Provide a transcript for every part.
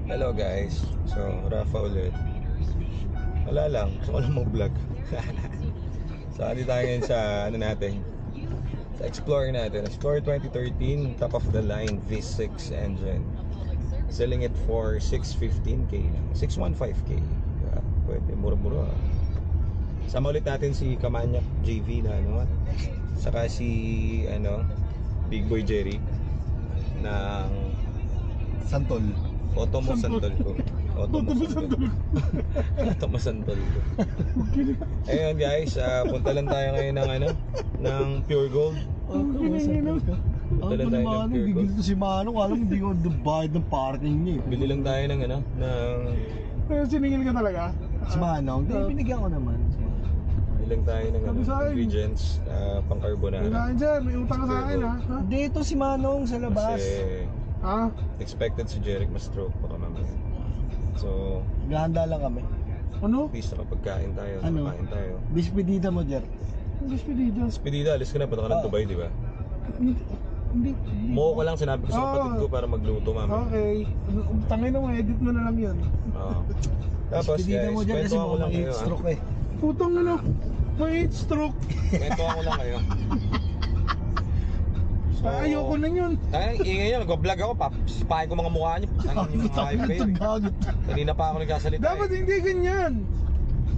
Hello guys, so Rafa ulit. Wala lang, gusto ko lang mag-vlog. So hindi tayo ngayon sa ano natin, sa Explorer natin. Explorer 2013, top of the line V6 engine. Selling it for 615k lang, 615k. Pwede, mura-mura. Sama ulit natin si Kamanyak JV na ano, saka si ano, Big Boy Jerry ng Santol. Otomo Santol ko. Otomo Santol ko. Otomo Santol ko. Ayun guys, punta lang tayo ngayon ng ano, ng Pure Gold. Otomo Santol ka. Punta lang tayo ng Pure Gold. Gigil to si Manong, alam hindi ko bayad ng parking niya eh. Bili lang tayo ng ano, ng Siningil ka talaga? Si Manong, di binigyan ko naman. bili lang tayo ng ano, Sabi sa akin. ingredients pang carbonara. Kailangan dyan, may utang ka sa akin ha? Ha? Dito si Manong sa labas. Kasi Ha? expected si Jeric ma-stroke baka mamaya. So, Gahanda lang kami. Ano? please nakapagkain tayo, Ano? nakakain tayo. Bispedida mo, Jer. Ang despedida. Spedida, alis ka na, punta ka ng Ah. Dubai, di ba? Hindi. Mo ko lang sinabi ko sa kapatid ko para magluto mama. Okay. Tangin mo, edit mo na lang yan. Oo. Tapos Bispedida guys, mo, Jer, kasi kwentuhan ko lang mukhang kayo heat stroke eh. Putang ano, may heat stroke. Kwentuhan ko lang kayo. Ayoko na yun. Ay, ingay nyo, nag-vlog ako, papasipahin ko mga mukha nyo. Tangin yung mga hype kayo. Gagot. Kanina pa ako nagkasalita. Dapat hindi ganyan.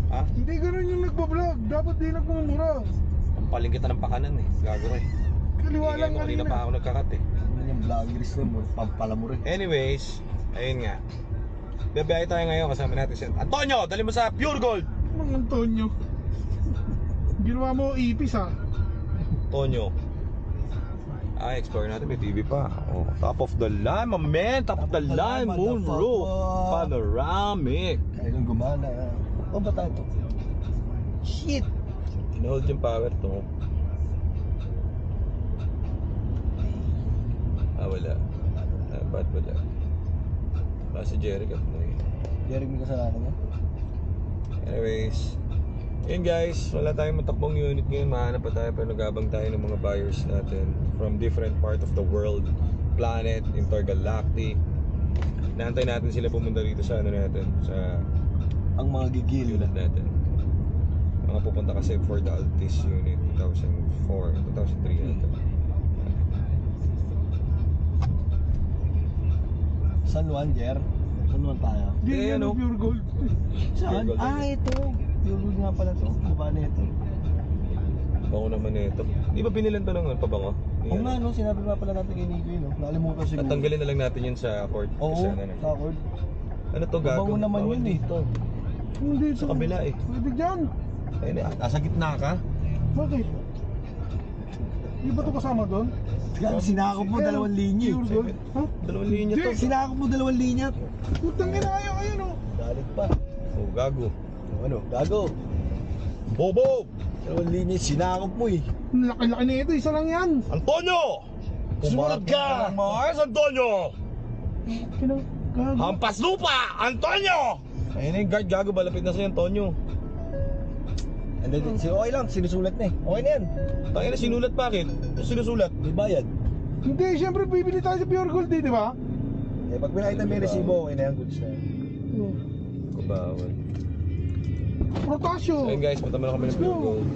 Ha? Hindi ganun yung nagbablog. Dapat di nagmumura. Pampaling kita ng pakanan eh. Gago ka eh. Kaliwa Ingay lang mo, kanina pa kanina. ako nagkakat eh. Ano yung vloggeries na mo, pampala mo rin. Anyways, ayun nga. Babiyahe tayo ngayon, kasama natin si Antonio, dali mo sa Pure Gold. Mang Antonio. Ginawa mo ipis ha. Antonio. Ay, explore natin, may TV pa. Oh, top of the line, my man. Top of the line, moon roof. Panoramic. Kaya nung gumana. O ba tayo to? Shit! Tinohold yung power to. Wala. Ba't wala? Si Jeric at na yun. Jeric, may kasalanan niya? Anyways, yun guys, wala tayong matakbong unit ngayon. Mahanap pa tayo, pero nagabang tayo ng mga buyers natin from different part of the world, planet, intergalactic. Naantay natin sila pumunta dito sa ano natin, sa Ang mga gigil. unit natin. Mga pupunta kasi for the Altis unit 2004, 2003 natin. San Juan, Jer? San Juan tayo? Hindi Eh, yan ano? pure gold. Saan? Gold. Ito. Yung gold nga pala to. Baba na ito. Bango naman ito. Di ba binilan to ng pabango? Oo nga, no? Sinabi nga pala natin kay Nico yun, no? Nakalimutan siguro. Tatanggalin na lang natin yun sa court. Oo, Kasi ano, sa cord. ano to gago? Bango naman Bawal yun eh. dito. Hindi Sa kabila eh. Pwede dyan. Ayun eh, nasa gitna ka. Bakit? Di ba ito kasama doon? Yan, sinakop mo dalawang linya Pure eh. gold. Ha? Dalawang linya to. Sinakop mo dalawang linya. Putang ina ayaw ayun oh. Dalit pa. Oh, gago. Ano? Gago. Bobo! Dalawang linya, sinakop mo eh. Ang laki-laki na ito, isa lang yan. Antonio! Sumunod ka! Mars Antonio! Kinang gago. Hampas lupa! Antonio! Ayun na yung guard, gago, balapit na sa'yo, Antonio. And then, okay lang, sinusulat na eh. Okay na yan. Tangina, sinulat bakit? Sinusulat? May bayad. Hindi, siyempre bibili tayo sa pure gold eh, di ba? Eh, pag pinakita may resibo, okay na yan, goods na yan. Kubawal. Protasyo. Ayun guys, punta muna kami ng Let's go. Pure Gold.